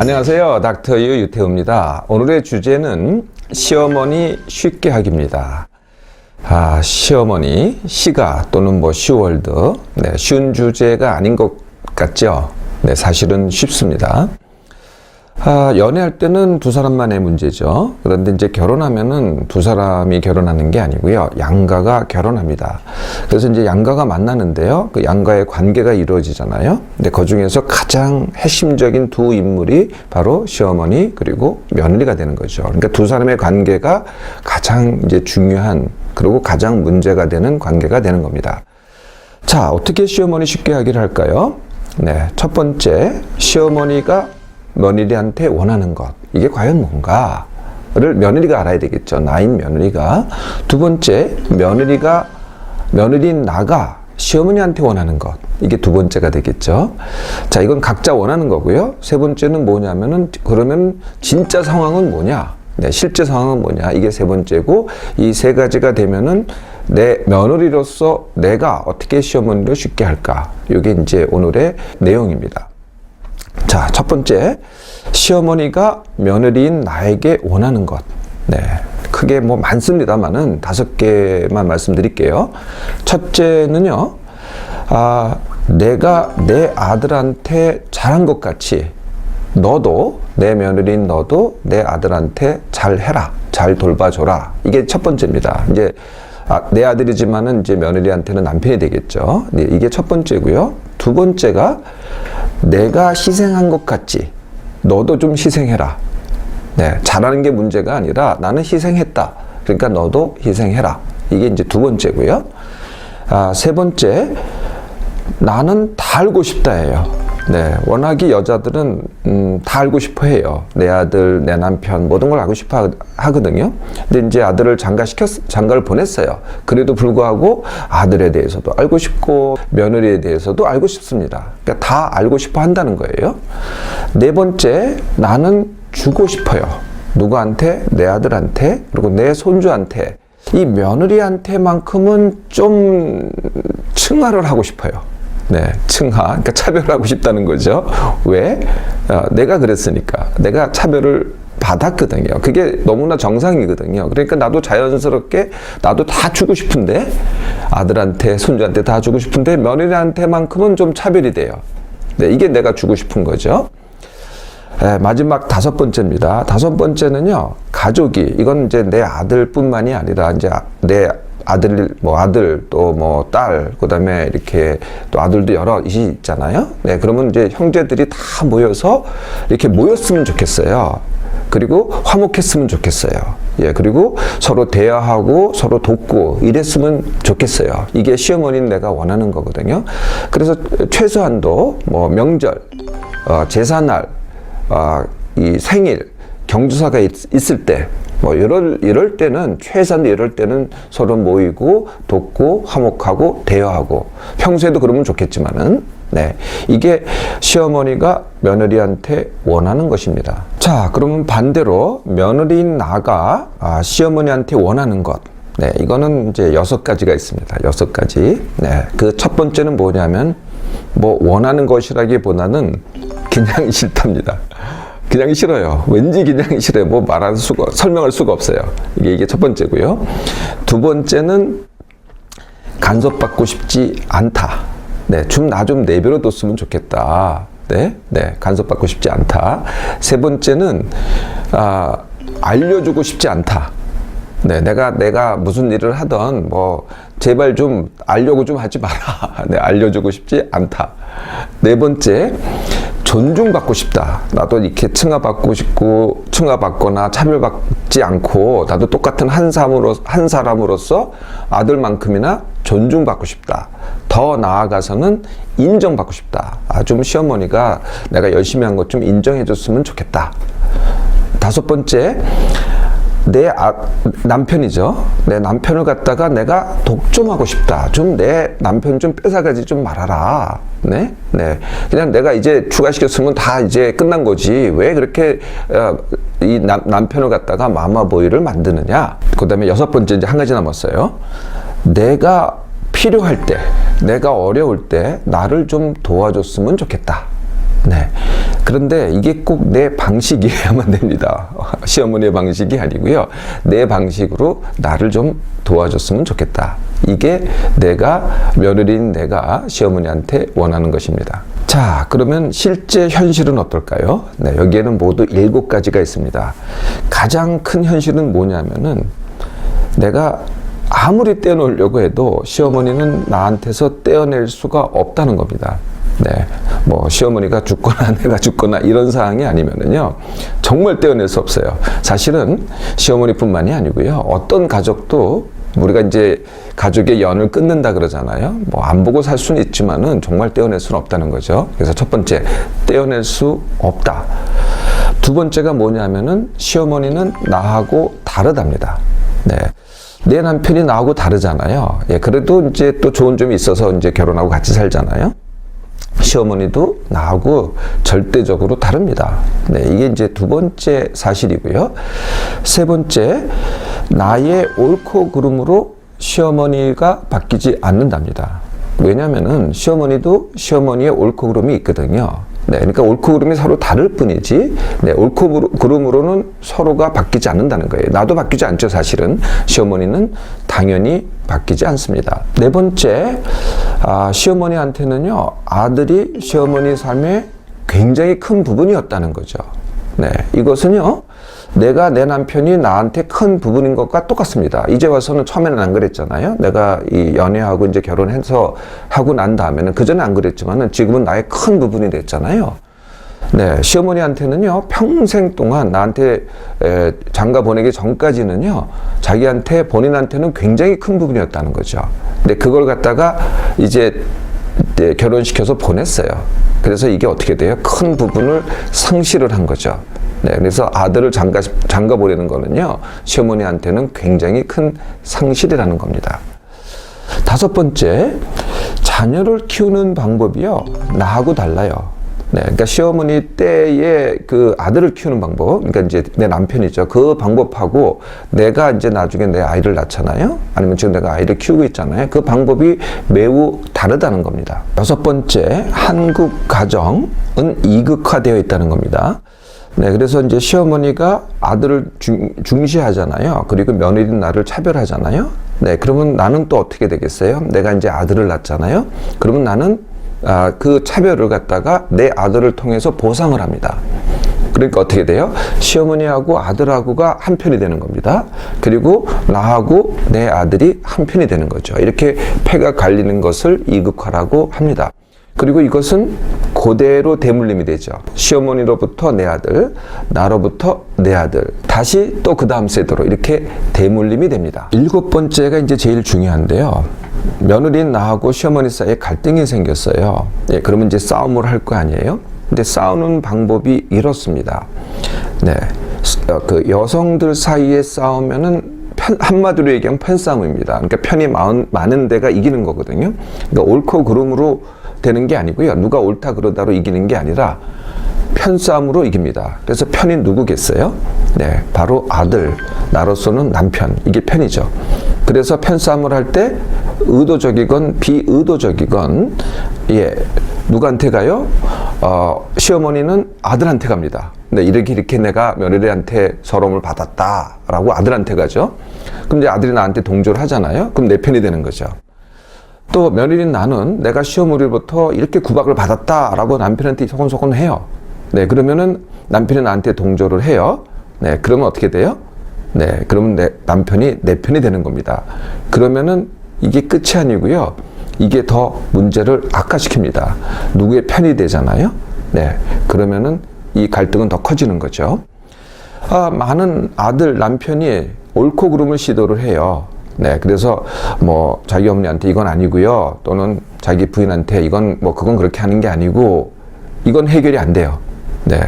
안녕하세요. 닥터 유 유태우입니다. 오늘의 주제는 시어머니 쉽게 하기입니다. 시어머니, 시가 또는 쉬월드. 쉬운 주제가 아닌 것 같죠? 사실은 쉽습니다. 연애할 때는 두 사람만의 문제죠. 그런데 이제 결혼하면은 두 사람이 결혼하는 게 아니고요. 양가가 결혼합니다. 그래서 이제 양가가 만나는데요. 그 양가의 관계가 이루어지잖아요. 근데 그 중에서 가장 핵심적인 두 인물이 바로 시어머니 그리고 며느리가 되는 거죠. 그러니까 두 사람의 관계가 가장 이제 중요한 그리고 가장 문제가 되는 관계가 되는 겁니다. 자, 어떻게 시어머니 쉽게 하기를 할까요? 첫 번째, 시어머니가 며느리한테 원하는 것, 이게 과연 뭔가를 며느리가 알아야 되겠죠. 나인 며느리가. 두 번째, 며느리인 나가 시어머니한테 원하는 것, 이게 두 번째가 되겠죠. 자, 이건 각자 원하는 거고요. 세 번째는 뭐냐면은, 그러면 진짜 상황은 뭐냐? 실제 상황은 뭐냐? 이게 세 번째고, 이 세 가지가 되면은 내 며느리로서 내가 어떻게 시어머니를 쉽게 할까? 이게 이제 오늘의 내용입니다. 자, 첫 번째, 시어머니가 며느리인 나에게 원하는 것. 크게 많습니다만은 5개만 말씀드릴게요. 첫째는요, 내가 내 아들한테 잘한 것 같이 너도, 내 며느리인 너도 내 아들한테 잘해라, 잘 돌봐줘라. 이게 첫 번째입니다. 이제 내 아들이지만은 이제 며느리한테는 남편이 되겠죠. 이게 첫 번째고요. 두 번째가 내가 희생한 것 같지 너도 좀 희생해라. 잘하는 게 문제가 아니라 나는 희생했다. 그러니까 너도 희생해라. 이게 이제 두 번째고요. 세 번째, 나는 다 알고 싶다예요. 워낙에 여자들은 다 알고 싶어 해요. 내 아들, 내 남편 모든 걸 알고 싶어 하거든요. 근데 이제 아들을 장가를 보냈어요. 그래도 불구하고 아들에 대해서도 알고 싶고 며느리에 대해서도 알고 싶습니다. 그러니까 다 알고 싶어 한다는 거예요. 네 번째, 나는 주고 싶어요. 누구한테? 내 아들한테 그리고 내 손주한테. 이 며느리한테만큼은 좀 층하를 하고 싶어요. 층하, 그러니까 차별하고 싶다는 거죠. 왜? 내가 그랬으니까. 내가 차별을 받았거든요. 그게 너무나 정상이거든요. 그러니까 나도 자연스럽게 나도 다 주고 싶은데 아들한테, 손주한테 다 주고 싶은데 며느리한테만큼은 좀 차별이 돼요. 이게 내가 주고 싶은 거죠. 마지막 5번째입니다. 5번째는요, 가족이, 이건 이제 내 아들뿐만이 아니라 이제 내 아들 또 딸, 그 다음에 이렇게 또 아들도 여럿이 있잖아요. 그러면 이제 형제들이 다 모여서 이렇게 모였으면 좋겠어요. 그리고 화목했으면 좋겠어요. 그리고 서로 대화하고 서로 돕고 이랬으면 좋겠어요. 이게 시어머니는 내가 원하는 거거든요. 그래서 최소한도 명절, 제사날, 이 생일, 경조사가 있을 때, 이럴 때는, 최소한 이럴 때는 서로 모이고, 돕고, 화목하고, 대화하고, 평소에도 그러면 좋겠지만은, 이게 시어머니가 며느리한테 원하는 것입니다. 자, 그러면 반대로 며느리인 나가 시어머니한테 원하는 것. 이거는 이제 6가지가 있습니다. 6가지. 그 첫 번째는 뭐냐면, 원하는 것이라기보다는 그냥 싫답니다. 그냥 싫어요. 왠지 그냥 싫어요. 설명할 수가 없어요. 이게 첫 번째고요. 두 번째는 간섭받고 싶지 않다. 나 좀 내버려뒀으면 좋겠다. 간섭받고 싶지 않다. 세 번째는, 알려주고 싶지 않다. 내가 무슨 일을 하던, 제발 좀 알려고 좀 하지 마라. 알려주고 싶지 않다. 네 번째, 존중받고 싶다. 나도 이렇게 층하받거나 차별받지 않고 나도 똑같은 한 사람으로서 아들만큼이나 존중받고 싶다. 더 나아가서는 인정받고 싶다. 좀 시어머니가 내가 열심히 한 것 좀 인정해줬으면 좋겠다. 5번째, 내 남편이죠. 내 남편을 갖다가 내가 독점하고 싶다. 좀 내 남편 좀 뺏어가지 좀 말아라. 그냥 내가 이제 추가시켰으면 다 이제 끝난 거지. 왜 그렇게 이 남편을 갖다가 마마보이를 만드느냐. 그 다음에 6번째, 이제 한 가지 남았어요. 내가 필요할 때, 내가 어려울 때 나를 좀 도와줬으면 좋겠다. 그런데 이게 꼭 내 방식이어야만 됩니다. 시어머니의 방식이 아니고요. 내 방식으로 나를 좀 도와줬으면 좋겠다. 이게 며느리인 내가 시어머니한테 원하는 것입니다. 자, 그러면 실제 현실은 어떨까요? 네, 여기에는 모두 7가지가 있습니다. 가장 큰 현실은 뭐냐면은 내가 아무리 떼어놓으려고 해도 시어머니는 나한테서 떼어낼 수가 없다는 겁니다. 네, 뭐 시어머니가 죽거나 내가 죽거나 이런 상황이 아니면은요 정말 떼어낼 수 없어요. 사실은 시어머니뿐만이 아니고요 어떤 가족도 우리가 이제 가족의 연을 끊는다 그러잖아요. 뭐 안 보고 살 수는 있지만은 정말 떼어낼 수는 없다는 거죠. 그래서 첫 번째, 떼어낼 수 없다. 두 번째가 뭐냐면은 시어머니는 나하고 다르답니다. 네. 내 남편이 나하고 다르잖아요. 예, 그래도 이제 또 좋은 점이 있어서 이제 결혼하고 같이 살잖아요. 시어머니도 나하고 절대적으로 다릅니다. 네, 이게 이제 두 번째 사실이고요. 세 번째, 나의 옳고 그름으로 시어머니가 바뀌지 않는답니다. 왜냐면은 시어머니도 시어머니의 옳고 그름이 있거든요. 네, 그러니까 옳고 그름이 서로 다를 뿐이지, 네, 옳고 그름으로는 서로가 바뀌지 않는다는 거예요. 나도 바뀌지 않죠, 사실은. 시어머니는 당연히 바뀌지 않습니다. 네 번째, 시어머니한테는요, 아들이 시어머니 삶의 굉장히 큰 부분이었다는 거죠. 네, 이것은요, 내가 내 남편이 나한테 큰 부분인 것과 똑같습니다. 이제 와서는 처음에는 안 그랬잖아요. 내가 이 연애하고 이제 결혼해서 하고 난 다음에는 그전에 안 그랬지만은 지금은 나의 큰 부분이 됐잖아요. 네, 시어머니한테는요 평생 동안 나한테 장가 보내기 전까지는요 자기한테 본인한테는 굉장히 큰 부분이었다는 거죠. 근데 그걸 갖다가 이제 결혼시켜서 보냈어요. 그래서 이게 어떻게 돼요? 큰 부분을 상실을 한 거죠. 네, 그래서 아들을 장가 보내는 거는요, 시어머니한테는 굉장히 큰 상실이라는 겁니다. 다섯 번째, 자녀를 키우는 방법이요, 나하고 달라요. 네, 그러니까 시어머니 때의 그 아들을 키우는 방법, 그러니까 이제 내 남편이죠. 그 방법하고 내가 이제 나중에 내 아이를 낳잖아요. 아니면 지금 내가 아이를 키우고 있잖아요. 그 방법이 매우 다르다는 겁니다. 여섯 번째, 한국 가정은 이극화되어 있다는 겁니다. 네, 그래서 이제 시어머니가 아들을 중시하잖아요. 그리고 며느리는 나를 차별하잖아요. 네, 그러면 나는 또 어떻게 되겠어요? 내가 이제 아들을 낳잖아요. 그러면 나는 그 차별을 갖다가 내 아들을 통해서 보상을 합니다. 그러니까 어떻게 돼요? 시어머니하고 아들하고가 한 편이 되는 겁니다. 그리고 나하고 내 아들이 한 편이 되는 거죠. 이렇게 패가 갈리는 것을 이극화라고 합니다. 그리고 이것은 그대로 대물림이 되죠. 시어머니로부터 내 아들, 나로부터 내 아들, 다시 또 그 다음 세대로 이렇게 대물림이 됩니다. 일곱 번째가 이제 제일 중요한데요. 며느리인 나하고 시어머니 사이에 갈등이 생겼어요. 예, 그러면 이제 싸움을 할 거 아니에요? 근데 싸우는 방법이 이렇습니다. 네, 그 여성들 사이에 싸우면은 한마디로 얘기하면 편싸움입니다. 그러니까 편이 많은 데가 이기는 거거든요. 그러니까 옳고 그름으로 되는 게 아니고요. 누가 옳다 그러다로 이기는 게 아니라 편싸움으로 이깁니다. 그래서 편이 누구겠어요? 네, 바로 아들, 나로서는 남편. 이게 편이죠. 그래서 편싸움을 할 때 의도적이건 비의도적이건, 예, 누구한테 가요? 시어머니는 아들한테 갑니다. 네, 이렇게 내가 며느리한테 서러움을 받았다라고 아들한테 가죠. 그럼 이제 아들이 나한테 동조를 하잖아요. 그럼 내 편이 되는 거죠. 또 며느리인 나는 내가 시어머니로부터 이렇게 구박을 받았다라고 남편한테 소곤소곤 해요. 네, 그러면은 남편이 나한테 동조를 해요. 네, 그러면 어떻게 돼요? 네, 그러면 남편이 내 편이 되는 겁니다. 그러면은 이게 끝이 아니고요. 이게 더 문제를 악화시킵니다. 누구의 편이 되잖아요. 네, 그러면은 이 갈등은 더 커지는 거죠. 많은 아들, 남편이 옳고 그름을 시도를 해요. 네, 그래서 뭐 자기 어머니한테 이건 아니고요, 또는 자기 부인한테 이건 뭐 그건 그렇게 하는 게 아니고, 이건 해결이 안 돼요. 네,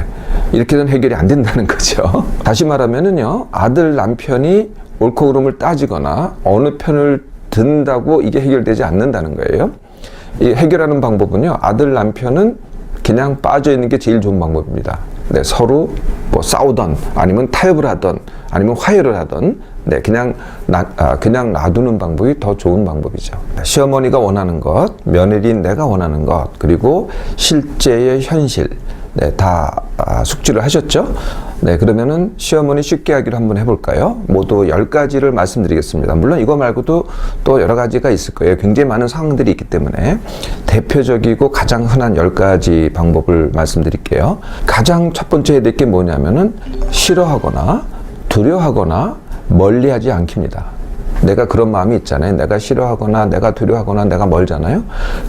이렇게는 해결이 안 된다는 거죠. 다시 말하면은요, 아들, 남편이 옳고 그름을 따지거나 어느 편을 든다고 이게 해결되지 않는다는 거예요. 이 해결하는 방법은요, 아들, 남편은 그냥 빠져 있는 게 제일 좋은 방법입니다. 네, 서로 뭐 싸우던, 아니면 타협을 하던, 아니면 화해를 하던, 네, 그냥 놔두는 방법이 더 좋은 방법이죠. 시어머니가 원하는 것, 며느리인 내가 원하는 것, 그리고 실제의 현실, 네, 다 숙지를 하셨죠? 네, 그러면은 시어머니 쉽게 하기로 한번 해볼까요? 모두 10가지를 말씀드리겠습니다. 물론 이거 말고도 또 여러 가지가 있을 거예요. 굉장히 많은 상황들이 있기 때문에 대표적이고 가장 흔한 10가지 방법을 말씀드릴게요. 가장 첫 번째 해야 될 게 뭐냐면은 싫어하거나 두려워하거나 멀리하지 않기입니다. 내가 그런 마음이 있잖아요. 내가 싫어하거나 내가 두려워하거나 내가 멀잖아요.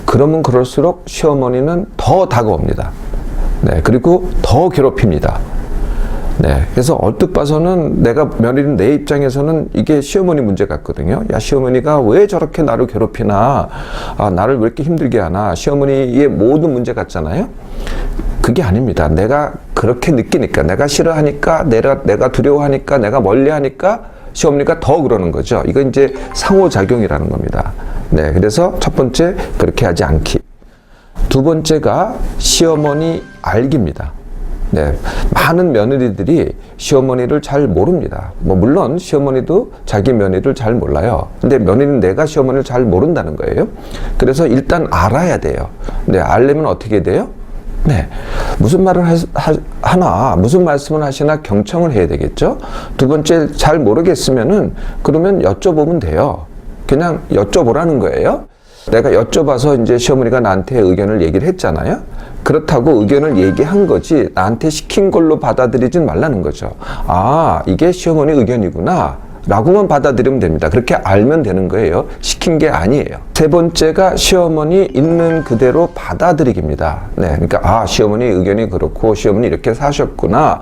그러면 그럴수록 시어머니는 더 다가옵니다. 네, 그리고 더 괴롭힙니다. 네, 그래서 얼뜻 봐서는 내가 며느리는 내 입장에서는 이게 시어머니 문제 같거든요. 야, 시어머니가 왜 저렇게 나를 괴롭히나, 나를 왜 이렇게 힘들게 하나, 시어머니의 모든 문제 같잖아요. 그게 아닙니다. 내가 그렇게 느끼니까, 내가 싫어하니까, 내가 두려워하니까, 내가 멀리하니까 시어머니가 더 그러는 거죠. 이건 이제 상호작용이라는 겁니다. 네, 그래서 첫 번째, 그렇게 하지 않기. 두 번째가 시어머니 알기입니다. 네, 많은 며느리들이 시어머니를 잘 모릅니다. 물론 시어머니도 자기 며느리를 잘 몰라요. 근데 며느리는 내가 시어머니를 잘 모른다는 거예요. 그래서 일단 알아야 돼요. 네, 알려면 어떻게 돼요? 네, 무슨 말을 하나, 무슨 말씀을 하시나 경청을 해야 되겠죠. 두 번째, 잘 모르겠으면은 그러면 여쭤보면 돼요. 그냥 여쭤보라는 거예요. 내가 여쭤봐서 이제 시어머니가 나한테 의견을 얘기를 했잖아요. 그렇다고 의견을 얘기한 거지 나한테 시킨 걸로 받아들이진 말라는 거죠. 아, 이게 시어머니 의견이구나 라고만 받아들이면 됩니다. 그렇게 알면 되는 거예요. 시킨 게 아니에요. 세 번째가 시어머니 있는 그대로 받아들이기입니다. 네, 그러니까 시어머니 의견이 그렇고 시어머니 이렇게 사셨구나,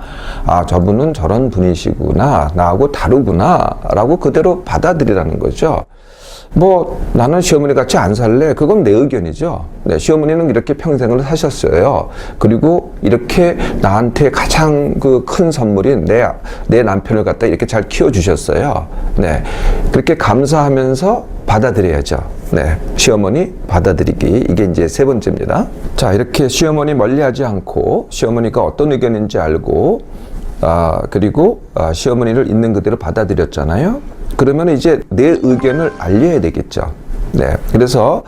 저분은 저런 분이시구나, 나하고 다르구나 라고 그대로 받아들이라는 거죠. 나는 시어머니 같이 안 살래. 그건 내 의견이죠. 네, 시어머니는 이렇게 평생을 사셨어요. 그리고 이렇게 나한테 가장 큰 선물인 내 남편을 갖다 이렇게 잘 키워주셨어요. 네, 그렇게 감사하면서 받아들여야죠. 네, 시어머니 받아들이기. 이게 이제 세 번째입니다. 자, 이렇게 시어머니 멀리하지 않고 시어머니가 어떤 의견인지 알고, 그리고 시어머니를 있는 그대로 받아들였잖아요. 그러면 이제 내 의견을 알려야 되겠죠. 네, 그래서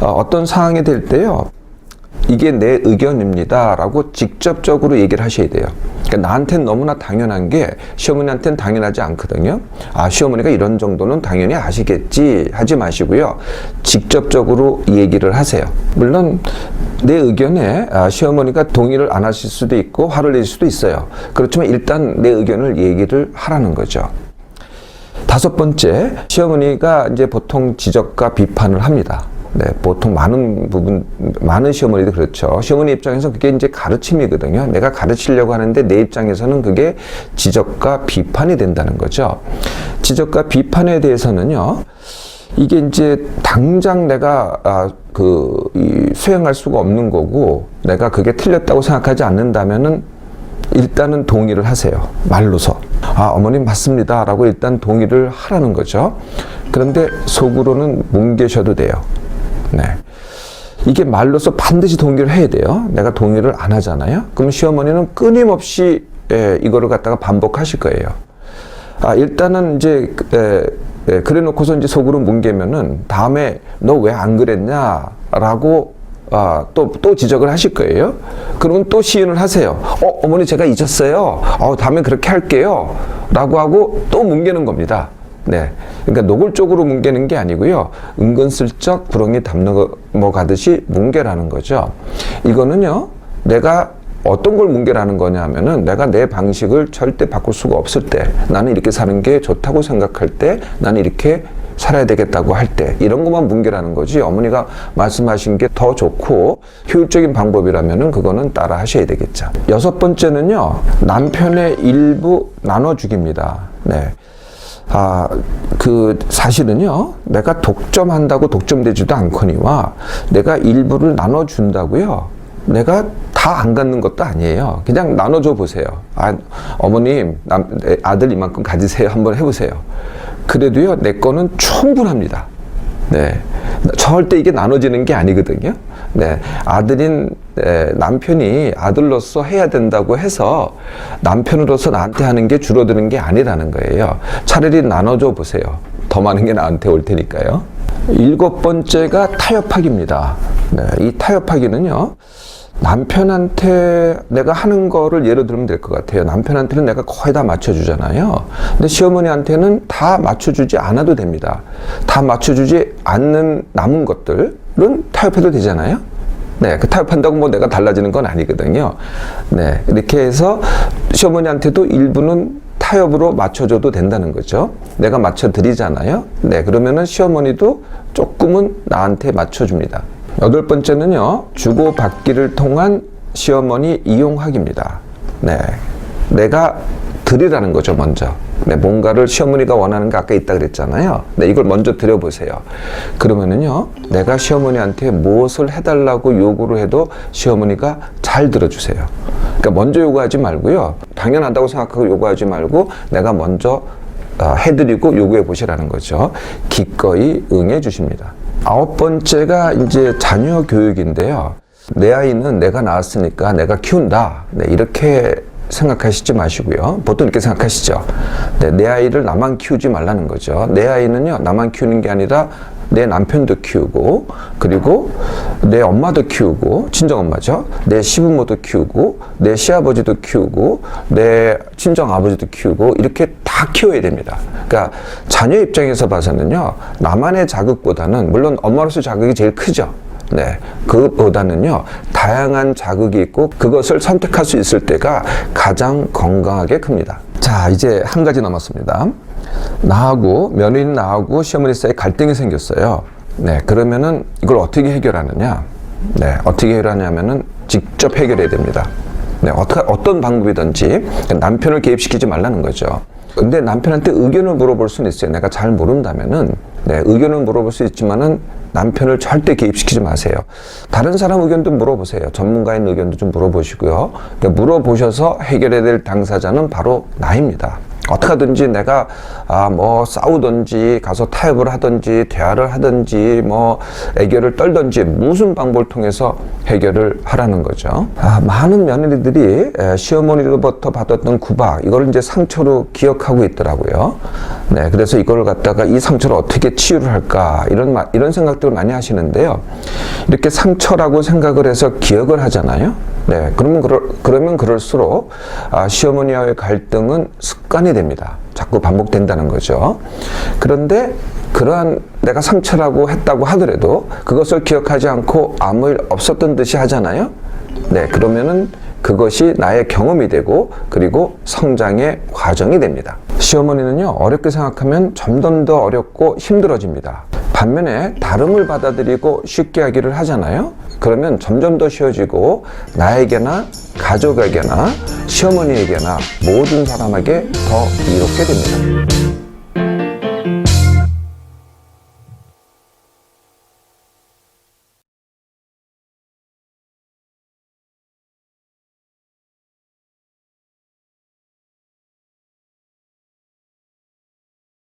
어떤 상황이 될 때요, 이게 내 의견입니다 라고 직접적으로 얘기를 하셔야 돼요. 그러니까 나한테는 너무나 당연한 게 시어머니한테는 당연하지 않거든요. 시어머니가 이런 정도는 당연히 아시겠지 하지 마시고요, 직접적으로 얘기를 하세요. 물론 내 의견에 시어머니가 동의를 안 하실 수도 있고 화를 낼 수도 있어요. 그렇지만 일단 내 의견을 얘기를 하라는 거죠. 다섯 번째, 시어머니가 이제 보통 지적과 비판을 합니다. 네, 보통 많은 시어머니도 그렇죠. 시어머니 입장에서 그게 이제 가르침이거든요. 내가 가르치려고 하는데 내 입장에서는 그게 지적과 비판이 된다는 거죠. 지적과 비판에 대해서는요, 이게 이제 당장 내가 수행할 수가 없는 거고, 내가 그게 틀렸다고 생각하지 않는다면은 일단은 동의를 하세요. 말로서. 어머님 맞습니다 라고 일단 동의를 하라는 거죠. 그런데 속으로는 뭉개셔도 돼요. 네, 이게 말로서 반드시 동의를 해야 돼요. 내가 동의를 안 하잖아요. 그럼 시어머니는 끊임없이 이거를 갖다가 반복하실 거예요. 일단은 이제 그래 놓고서 이제 속으로 뭉개면은 다음에 너 왜 안 그랬냐 라고 또 지적을 하실 거예요. 그러면 또 시인을 하세요. 어머니 제가 잊었어요. 다음에 그렇게 할게요 라고 하고 또 뭉개는 겁니다. 네, 그러니까 노골적으로 뭉개는 게 아니고요, 은근슬쩍 구렁이 담넘어가듯이 뭉개라는 거죠. 이거는요, 내가 어떤 걸 뭉개라는 거냐 하면은, 내가 내 방식을 절대 바꿀 수가 없을 때, 나는 이렇게 사는 게 좋다고 생각할 때, 나는 이렇게 살아야 되겠다고 할 때, 이런 것만 뭉개라는 거지, 어머니가 말씀하신 게 더 좋고 효율적인 방법이라면은 그거는 따라 하셔야 되겠죠. 여섯 번째는요, 남편의 일부 나눠주기입니다. 네. 사실은요, 내가 독점한다고 독점되지도 않거니와 내가 일부를 나눠준다고요, 내가 다 안 갖는 것도 아니에요. 그냥 나눠줘 보세요. 어머님, 아들 이만큼 가지세요. 한번 해보세요. 그래도요, 내 거는 충분합니다. 네, 절대 이게 나눠지는 게 아니거든요. 네, 남편이 아들로서 해야 된다고 해서 남편으로서 나한테 하는 게 줄어드는 게 아니라는 거예요. 차라리 나눠줘 보세요. 더 많은 게 나한테 올 테니까요. 일곱 번째가 타협하기입니다. 네, 이 타협하기는요, 남편한테 내가 하는 거를 예로 들면 될 것 같아요. 남편한테는 내가 거의 다 맞춰주잖아요. 근데 시어머니한테는 다 맞춰주지 않아도 됩니다. 다 맞춰주지 않는 남은 것들은 타협해도 되잖아요. 네, 그 타협한다고 뭐 내가 달라지는 건 아니거든요. 네, 이렇게 해서 시어머니한테도 일부는 타협으로 맞춰줘도 된다는 거죠. 내가 맞춰드리잖아요. 네, 그러면은 시어머니도 조금은 나한테 맞춰줍니다. 8번째는요, 주고받기를 통한 시어머니 이용하기입니다. 네, 내가 드리라는 거죠, 먼저. 네, 뭔가를 시어머니가 원하는 게 아까 있다 그랬잖아요. 네, 이걸 먼저 드려보세요. 그러면은요, 내가 시어머니한테 무엇을 해달라고 요구를 해도 시어머니가 잘 들어주세요. 그러니까 먼저 요구하지 말고요, 당연하다고 생각하고 요구하지 말고 내가 먼저 해드리고 요구해 보시라는 거죠. 기꺼이 응해 주십니다. 9번째가 이제 자녀 교육인데요. 내 아이는 내가 낳았으니까 내가 키운다. 네, 이렇게 생각하시지 마시고요. 보통 이렇게 생각하시죠. 네, 내 아이를 나만 키우지 말라는 거죠. 내 아이는요, 나만 키우는 게 아니라 내 남편도 키우고, 그리고 내 엄마도 키우고, 친정엄마죠. 내 시부모도 키우고, 내 시아버지도 키우고, 내 친정아버지도 키우고, 이렇게 다 키워야 됩니다. 그러니까 자녀 입장에서 봐서는요, 나만의 자극보다는, 물론 엄마로서 자극이 제일 크죠. 네, 그것보다는요, 다양한 자극이 있고 그것을 선택할 수 있을 때가 가장 건강하게 큽니다. 자, 이제 한 가지 남았습니다. 며느리 나하고 시어머니 사이에 갈등이 생겼어요. 네, 그러면은 이걸 어떻게 해결하느냐? 네, 어떻게 해결하냐면은 직접 해결해야 됩니다. 네, 어떤 방법이든지 남편을 개입시키지 말라는 거죠. 근데 남편한테 의견을 물어볼 수는 있어요. 내가 잘 모른다면은, 네, 의견을 물어볼 수 있지만은 남편을 절대 개입시키지 마세요. 다른 사람 의견도 물어보세요. 전문가인 의견도 좀 물어보시고요. 물어보셔서 해결해야 될 당사자는 바로 나입니다. 어떻게 하든지 내가 뭐 싸우든지 가서 타협을 하든지 대화를 하든지 뭐 애교를 떨든지 무슨 방법을 통해서 해결을 하라는 거죠. 많은 며느리들이 시어머니로부터 받았던 구박, 이걸 이제 상처로 기억하고 있더라고요. 네, 그래서 이걸 갖다가 이 상처를 어떻게 치유를 할까, 이런 생각들을 많이 하시는데요. 이렇게 상처라고 생각을 해서 기억을 하잖아요. 네, 그러면 그럴수록 시어머니와의 갈등은 습관이 됩니다. 자꾸 반복된다는 거죠. 그런데 그러한 내가 상처라고 했다고 하더라도 그것을 기억하지 않고 아무 일 없었던 듯이 하잖아요. 네, 그러면은 그것이 나의 경험이 되고 그리고 성장의 과정이 됩니다. 시어머니는요, 어렵게 생각하면 점점 더 어렵고 힘들어집니다. 반면에 다름을 받아들이고 쉽게 하기를 하잖아요. 그러면 점점 더 쉬워지고 나에게나 가족에게나 시어머니에게나 모든 사람에게 더 이롭게 됩니다.